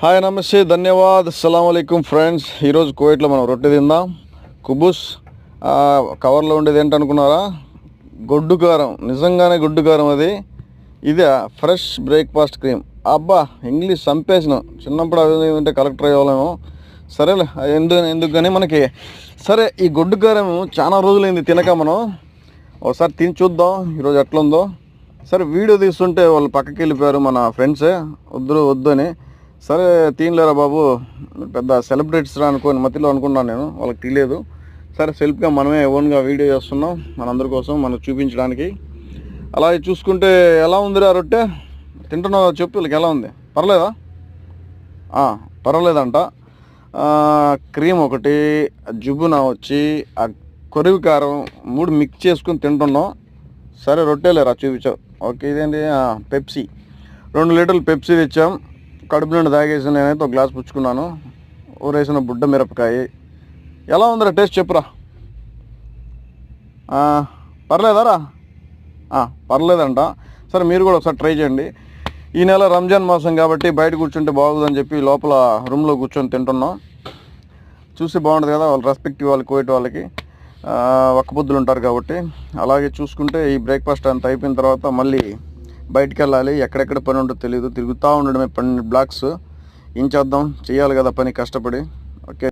Hi నమస్తే ధన్యవాద్ అస్సలం అయికం ఫ్రెండ్స్. ఈరోజు కువైట్లో మనం రొట్టె తిందాం. కుబుస్ కవర్లో ఉండేది ఏంటనుకున్నారా? గొడ్డు కారం. నిజంగానే గొడ్డు కారం అది. ఇదే ఫ్రెష్ బ్రేక్ఫాస్ట్ క్రీమ్. అబ్బా, ఇంగ్లీష్ చంపేసిన. చిన్నప్పుడు అది ఏంటంటే కలెక్టర్ అయ్యేవాళ్ళేమో. సరేలే, ఎందుకు కానీ మనకి. సరే, ఈ గొడ్డు కారం చాలా రోజులైంది తినక. మనం ఒకసారి తిని చూద్దాం ఈరోజు ఎట్లా ఉందో. సరే, వీడియో తీస్తుంటే వాళ్ళు పక్కకి వెళ్ళిపోయారు మన ఫ్రెండ్సే. వద్దు అని. సరే తీయలేరా బాబు, పెద్ద సెలబ్రిటీస్ రా అనుకోని మధ్యలో అనుకున్నాను నేను. వాళ్ళకి తెలియదు. సరే, సెల్ఫ్గా మనమే ఓన్గా వీడియో చేస్తున్నాం మనందరి కోసం, మనకు చూపించడానికి. అలాగే చూసుకుంటే ఎలా ఉందిరా రొట్టె? తింటున్నావు చెప్పు, వీళ్ళకి ఎలా ఉంది? పర్లేదా? పర్వాలేదంట. క్రీమ్ ఒకటి, జుబునా వచ్చి, ఆ కొరివి కారం 3 మిక్స్ చేసుకుని తింటున్నాం. సరే, రొట్టెలేరా చూపించావు. ఓకే, ఇదేంటి? పెప్సీ 2 లీటర్లు పెప్సీ తెచ్చాం. కడుపు నుండి తాగేసి నేనైతే ఒక గ్లాస్ పుచ్చుకున్నాను. ఊరేసిన బుడ్డ మిరపకాయ. ఎలా ఉందిరా టేస్ట్ చెప్పురా. పర్లేదారా? పర్లేదంట. సరే, మీరు కూడా ఒకసారి ట్రై చేయండి. ఈ నెల రంజాన్ మాసం కాబట్టి బయట కూర్చుంటే బాగుందని చెప్పి లోపల రూమ్లో కూర్చొని తింటున్నాం. చూసి బాగుంటుంది కదా, వాళ్ళు రెస్పెక్ట్ ఇవ్వాలి కువైట్ వాళ్ళకి. ఒక్క పొద్దులు ఉంటారు కాబట్టి. అలాగే చూసుకుంటే ఈ బ్రేక్ఫాస్ట్ అంతా అయిపోయిన తర్వాత మళ్ళీ బయటికి వెళ్ళాలి. ఎక్కడెక్కడ పని ఉంటుందో తెలియదు. తిరుగుతూ ఉండడమే 12 బ్లాక్స్. ఏం చేద్దాం, చేయాలి కదా పని కష్టపడి.